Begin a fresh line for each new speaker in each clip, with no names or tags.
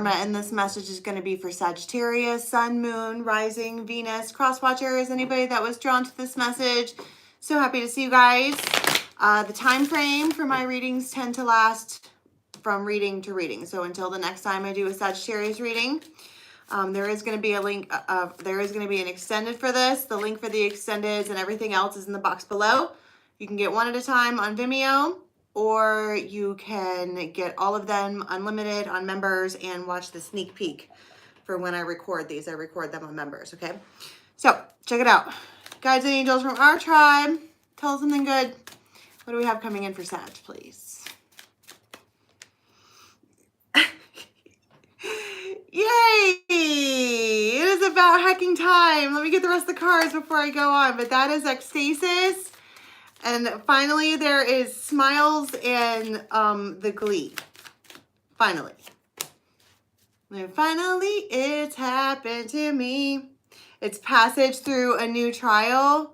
karma, and this message is going to be for Sagittarius, Sun, Moon, Rising, Venus, cross watchers, anybody that was drawn to this message. So happy to see you guys. The time frame for my readings tend to last from reading to reading. So until the next time I do a Sagittarius reading, there is going to be a link. There is going to be an extended for this. The link for the extendeds and everything else is in the box below. You can get one at a time on Vimeo, or you can get all of them unlimited on members and watch the sneak peek for when I record these. I record them on members, okay? So check it out. Guides and angels from our tribe. Tell us something good. What do we have coming in for Sag, please? Yay! It is about hecking time. Let me get the rest of the cards before I go on. But that is ecstasis. And finally, there is smiles and the glee. Finally. And finally, it's happened to me. It's passage through a new trial.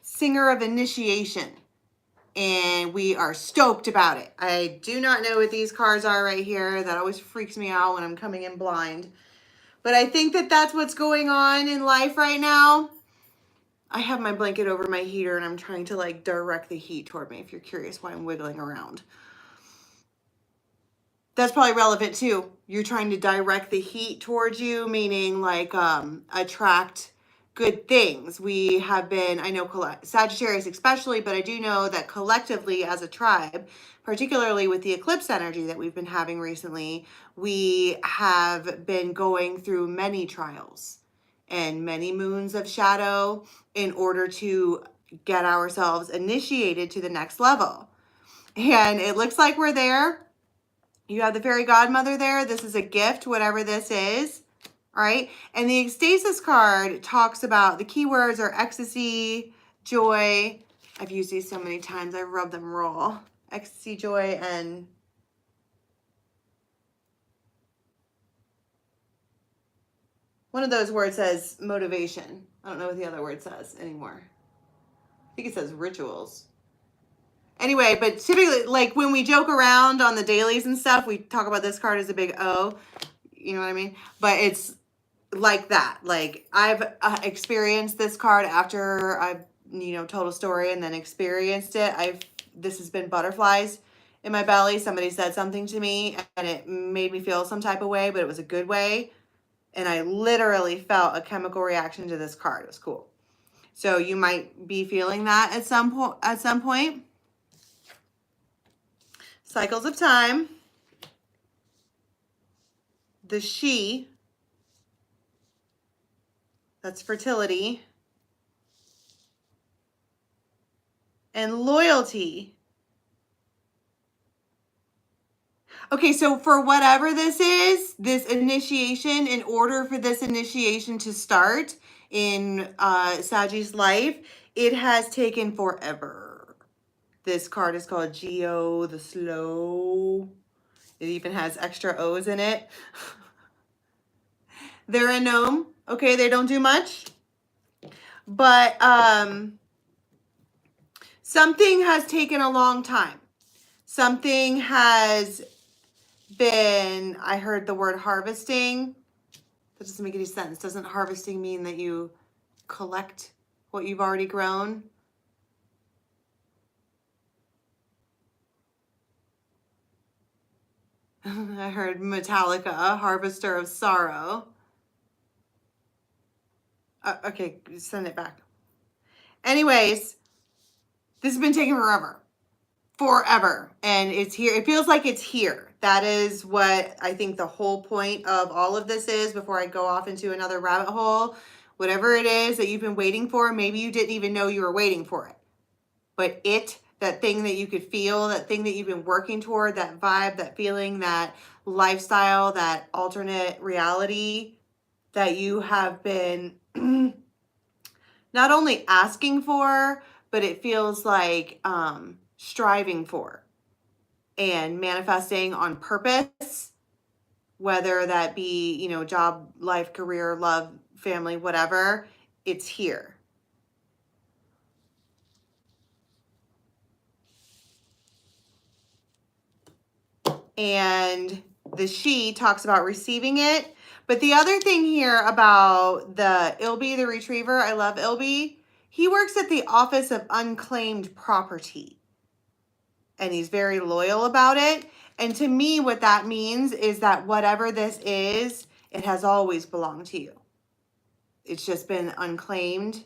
Singer of initiation. And we are stoked about it. I do not know what these cards are right here. That always freaks me out when I'm coming in blind. But I think that that's what's going on in life right now. I have my blanket over my heater and I'm trying to like direct the heat toward me, if you're curious why I'm wiggling around. That's probably relevant too. You're trying to direct the heat towards you, meaning like attract good things. We have been, I know Sagittarius especially, but I do know that collectively as a tribe, particularly with the eclipse energy that we've been having recently, we have been going through many trials and many moons of shadow in order to get ourselves initiated to the next level. And it looks like we're there. You have the fairy godmother there. This is a gift, whatever this is. All right. And the ecstasis card talks about the keywords are ecstasy, joy. I've used these so many times. I've rubbed them raw. Ecstasy, joy, and one of those words says motivation. I don't know what the other word says anymore. I think it says rituals. Anyway, but typically, like when we joke around on the dailies and stuff, we talk about this card as a big O. You know what I mean? But it's like that. Like I've experienced this card after I've, told a story and then experienced it. This has been butterflies in my belly. Somebody said something to me and it made me feel some type of way, but it was a good way. And I literally felt a chemical reaction to this card. It was cool. So you might be feeling that at some point. Cycles of time. The she. That's fertility. And loyalty. Okay, so for whatever this is, this initiation, in order for this initiation to start in Sagi's life, it has taken forever. This card is called Geo the Slow. It even has extra O's in it. They're a gnome. Okay, they don't do much. But something has taken a long time. Something has been, I heard the word harvesting. That doesn't make any sense. Doesn't harvesting mean that you collect what you've already grown? I heard Metallica, Harvester of Sorrow. Okay, send it back. Anyways, this has been taking forever. And it's here. It feels like it's here. That is what I think the whole point of all of this is, before I go off into another rabbit hole. Whatever it is that you've been waiting for, maybe you didn't even know you were waiting for it. But that thing that you could feel, that thing that you've been working toward, that vibe, that feeling, that lifestyle, that alternate reality that you have been not only asking for, but it feels like striving for and manifesting on purpose, whether that be, job, life, career, love, family, whatever, it's here. and the she talks about receiving it. But the other thing here about the Ilby, the retriever, I love Ilby. He works at the Office of Unclaimed Property, and he's very loyal about it. And to me, what that means is that whatever this is, it has always belonged to you. It's just been unclaimed.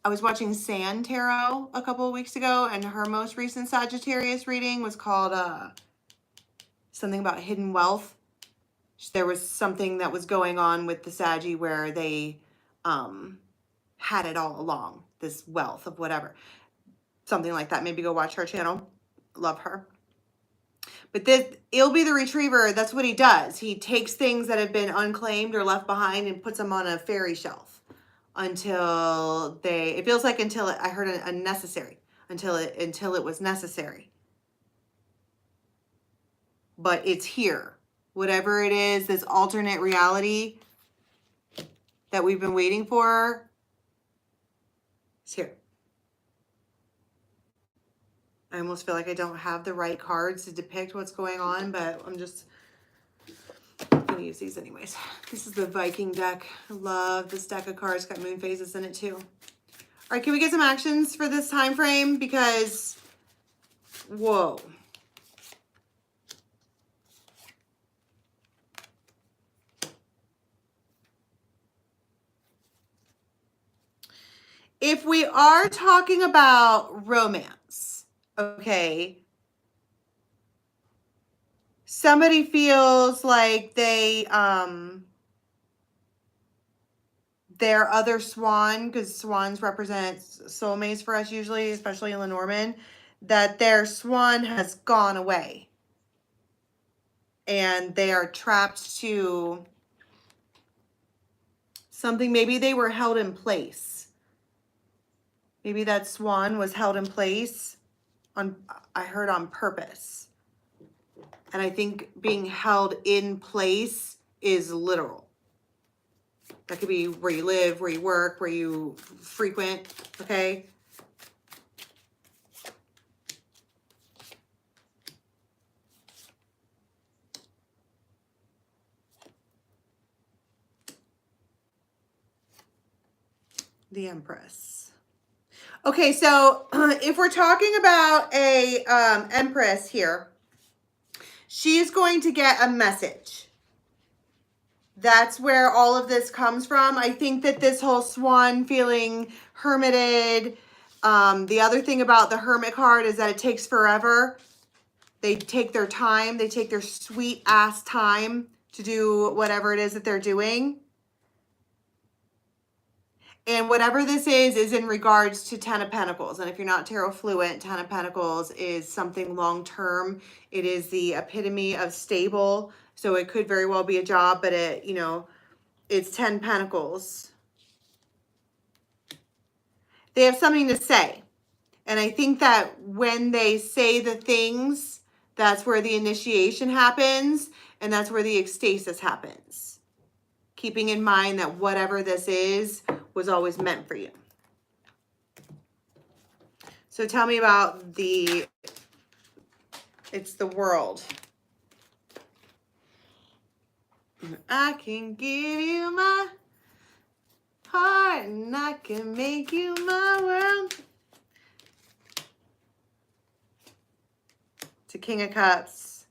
I was watching Sand Tarot a couple of weeks ago, and her most recent Sagittarius reading was called something about hidden wealth. There was something that was going on with the Saggy where they had it all along, this wealth of whatever. Something like that. Maybe go watch her channel. Love her. But this, Ilby the retriever, that's what he does. He takes things that have been unclaimed or left behind and puts them on a fairy shelf until they, it feels like until it, I heard a necessary, until it was necessary. But it's here. Whatever it is, this alternate reality that we've been waiting for, it's here. I almost feel like I don't have the right cards to depict what's going on, but I'm just going to use these anyways. This is the Viking deck. I love this deck of cards. Got moon phases in it too. All right, can we get some actions for this time frame? Because, whoa. If we are talking about romance, okay, somebody feels like they, their other swan, because swans represent soulmates for us usually, especially in Lenormand, that their swan has gone away. And they are trapped to something. Maybe they were held in place. Maybe that swan was held in place on, I heard, on purpose. And I think being held in place is literal. That could be where you live, where you work, where you frequent, okay? The Empress. Okay, so if we're talking about a Empress here, she's going to get a message. That's where all of this comes from. I think that this whole swan feeling hermited. The other thing about the Hermit card is that it takes forever. They take their time. They take their sweet ass time to do whatever it is that they're doing. And whatever this is in regards to Ten of Pentacles. And if you're not tarot fluent, Ten of Pentacles is something long-term. It is the epitome of stable. So it could very well be a job, but it, you know, it's 10 Pentacles. They have something to say. And I think that when they say the things, that's where the initiation happens. And that's where the ecstasis happens. Keeping in mind that whatever this is was always meant for you. So tell me about it's the World. I can give you my heart and I can make you my world. It's a King of Cups.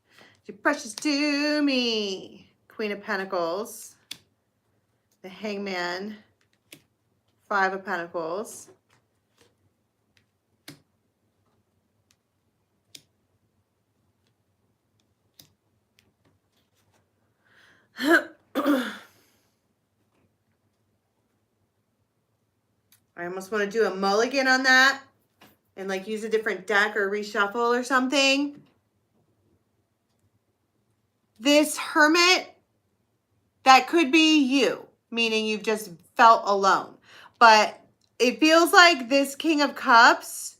You're precious to me. Queen of Pentacles. The Hangman. Five of Pentacles. I almost want to do a mulligan on that and like use a different deck or reshuffle or something. This Hermit, that could be you, meaning you've just felt alone. But it feels like this King of Cups,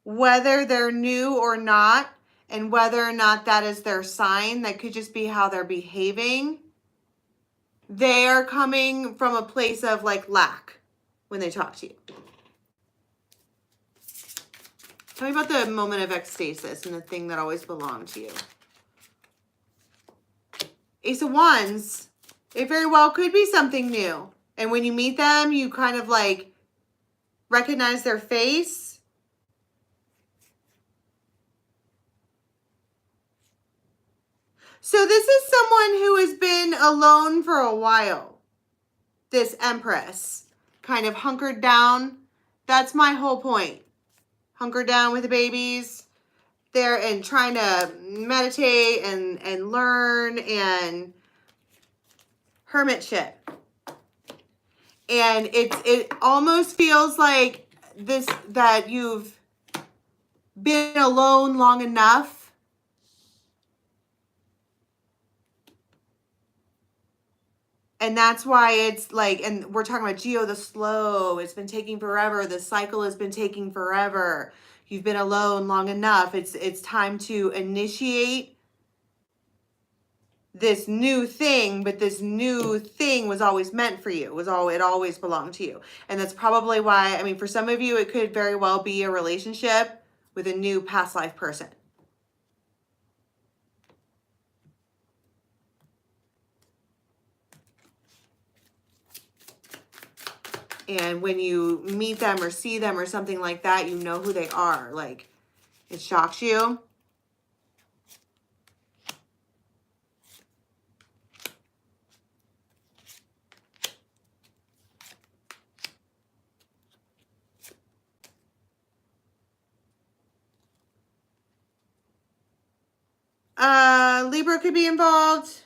whether they're new or not, and whether or not that is their sign, that could just be how they're behaving. They are coming from a place of like lack when they talk to you. Tell me about the moment of ecstasis and the thing that always belonged to you. Ace of Wands, it very well could be something new. And when you meet them, you kind of like recognize their face. So this is someone who has been alone for a while. This Empress, kind of hunkered down. That's my whole point. Hunkered down with the babies there and trying to meditate and learn and hermit shit. And it almost feels like this, that you've been alone long enough. And that's why it's like, and we're talking about Geo the slow. It's been taking forever. The cycle has been taking forever. You've been alone long enough. It's time to initiate this new thing, but this new thing was always meant for you. It always belonged to you. And that's probably why, I mean, for some of you, it could very well be a relationship with a new past life person. And when you meet them or see them or something like that, you know who they are. Like, it shocks you. Libra could be involved.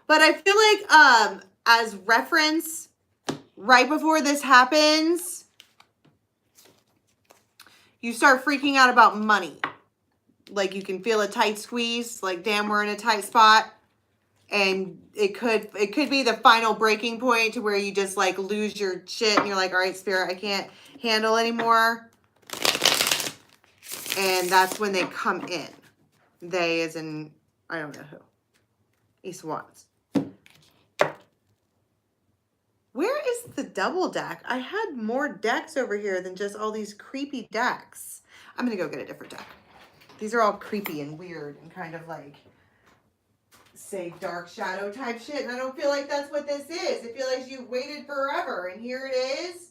But I feel like as reference, right before this happens, you start freaking out about money. Like you can feel a tight squeeze, like damn, we're in a tight spot. And it could be the final breaking point to where you just like lose your shit and you're like, all right, Spirit, I can't handle anymore. And that's when they come in. They as in, I don't know who. Ace of Wands. Where is the double deck? I had more decks over here than just all these creepy decks. I'm going to go get a different deck. These are all creepy and weird and kind of like, say, dark shadow type shit. And I don't feel like that's what this is. I feel like you've waited forever. And here it is.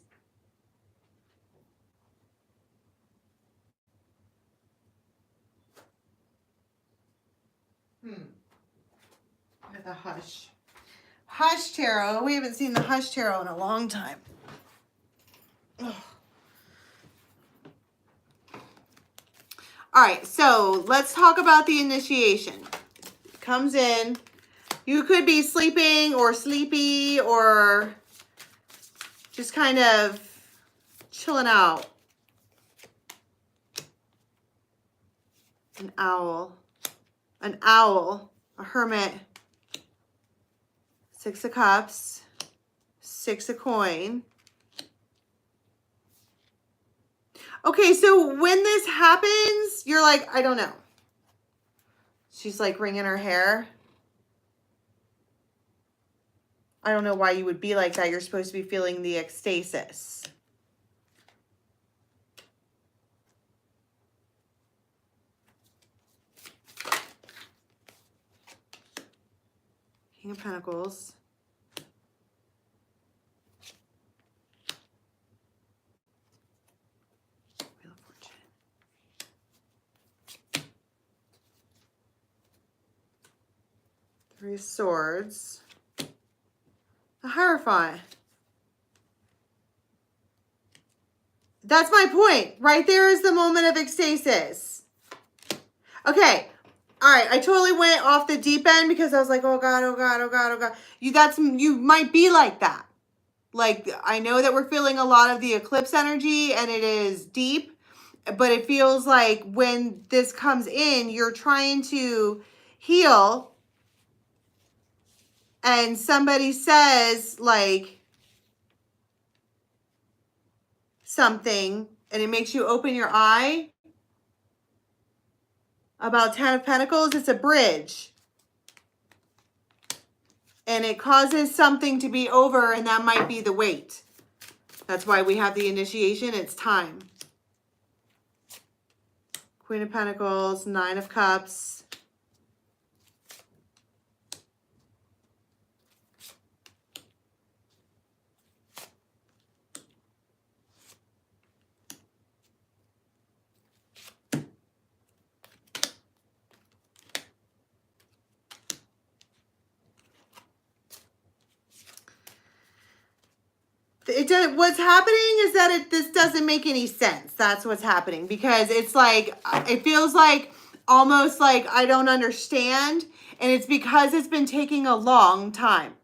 The Hush. Hush Tarot. We haven't seen the Hush Tarot in a long time. Ugh. All right, so let's talk about the initiation. It comes in. You could be sleeping or sleepy or just kind of chilling out. An owl. An owl. A hermit. 6 of Cups, 6 of Coin. Okay, so when this happens, you're like, I don't know. She's like wringing her hair. I don't know why you would be like that. You're supposed to be feeling the ecstasis. King of Pentacles. Wheel of Fortune. Three of Swords. The Hierophant. That's my point. Right there is the moment of ecstasis. Okay. All right, I totally went off the deep end because I was like, oh God, oh God, oh God, oh God. You might be like that. Like, I know that we're feeling a lot of the eclipse energy and it is deep, but it feels like when this comes in, you're trying to heal and somebody says like something and it makes you open your eye. About 10 of Pentacles, it's a bridge. And it causes something to be over, and that might be the wait. That's why we have the initiation. It's time. Queen of Pentacles, Nine of Cups. What's happening is that this doesn't make any sense. That's what's happening, because it's like, it feels like almost like I don't understand. And it's because it's been taking a long time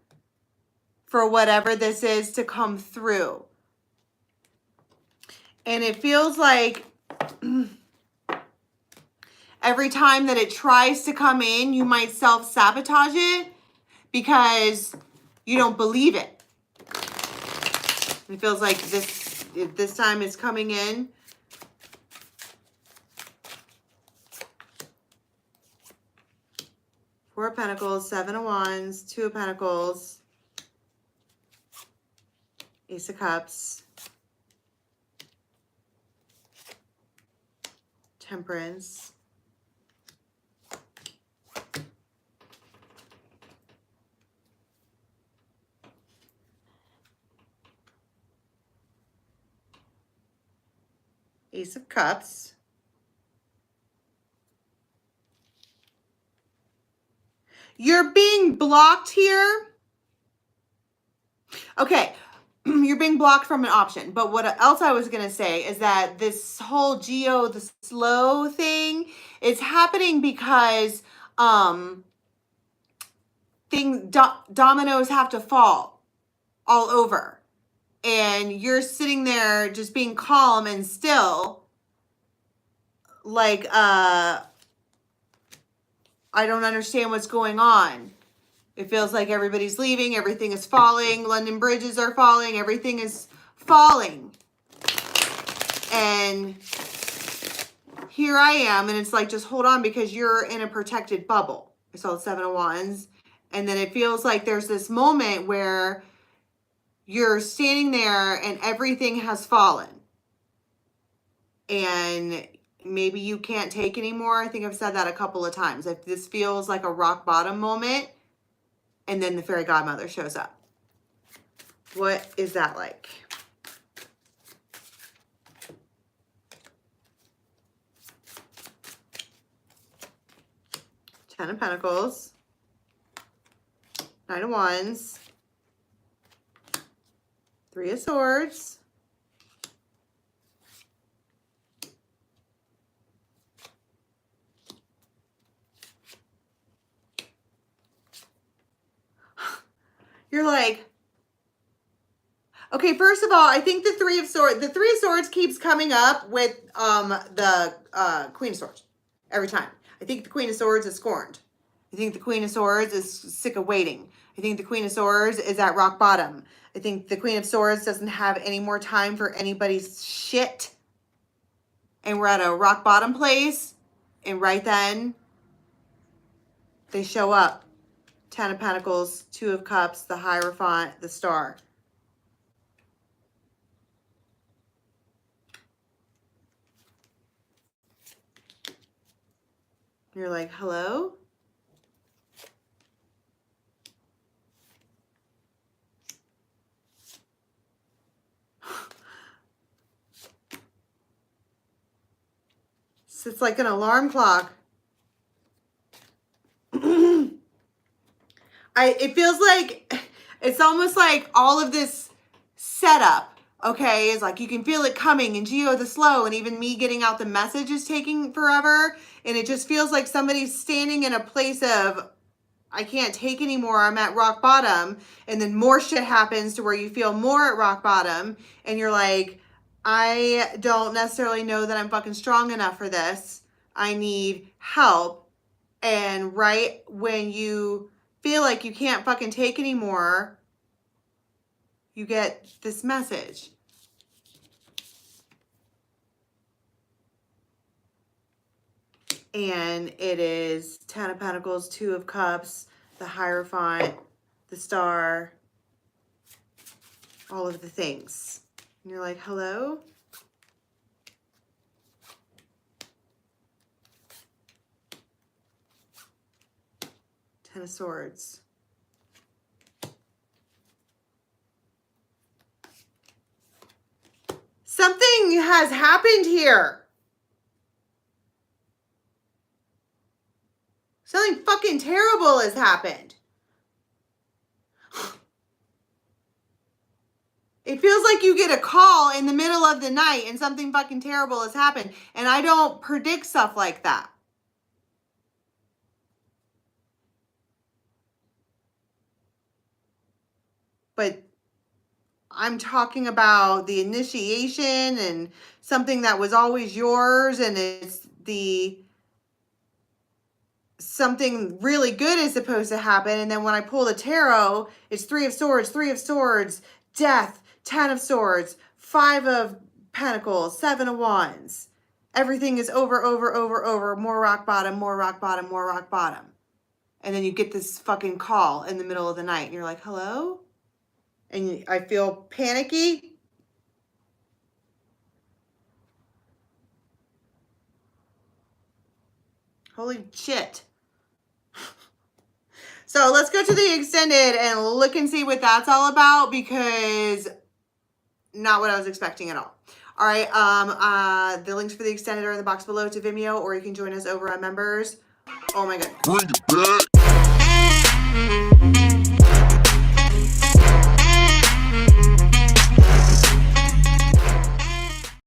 for whatever this is to come through. And it feels like every time that it tries to come in, you might self-sabotage it because you don't believe it. It feels like this time it's coming in. Four of Pentacles, Seven of Wands, Two of Pentacles, Ace of Cups, Temperance, Ace of Cups, you're being blocked here. Okay, you're being blocked from an option. But what else I was going to say is that this whole the slow thing is happening because dominoes have to fall all over. And you're sitting there just being calm and still, like, I don't understand what's going on. It feels like everybody's leaving, everything is falling, London bridges are falling, everything is falling. And here I am, and it's like, just hold on, because you're in a protected bubble. I saw the Seven of Wands. And then it feels like there's this moment where you're standing there and everything has fallen. And maybe you can't take anymore. I think I've said that a couple of times. If this feels like a rock bottom moment, and then the fairy godmother shows up. What is that like? Ten of Pentacles, Nine of Wands, Three of Swords, you're like, okay, first of all, I think the Three of Swords keeps coming up with the Queen of Swords every time. I think the Queen of Swords is scorned. I think the Queen of Swords is sick of waiting. I think the Queen of Swords is at rock bottom. I think the Queen of Swords doesn't have any more time for anybody's shit. And we're at a rock bottom place. And right then, they show up. Ten of Pentacles, Two of Cups, the Hierophant, the Star. You're like, hello? So it's like an alarm clock. It feels like, it's almost like all of this setup, okay, is like you can feel it coming, and the slow, and even me getting out the message is taking forever. And it just feels like somebody's standing in a place of, I can't take anymore, I'm at rock bottom. And then more shit happens to where you feel more at rock bottom. And you're like, I don't necessarily know that I'm fucking strong enough for this. I need help. And right when you feel like you can't fucking take anymore, you get this message. And it is Ten of Pentacles, Two of Cups, the Hierophant, the Star, all of the things. And you're like, hello? Ten of Swords. Something has happened here. Something fucking terrible has happened. It feels like you get a call in the middle of the night and something fucking terrible has happened. And I don't predict stuff like that. But I'm talking about the initiation and something that was always yours, and it's something really good is supposed to happen. And then when I pull the tarot, it's Three of Swords, Death, Ten of Swords, Five of Pentacles, Seven of Wands. Everything is over, more rock bottom. And then you get this fucking call in the middle of the night and you're like, hello? And I feel panicky. Holy shit. So let's go to the extended and look and see what that's all about, because not what I was expecting at all. All right, the links for the extended are in the box below to Vimeo, or you can join us over on members. Oh my God. Bring it back.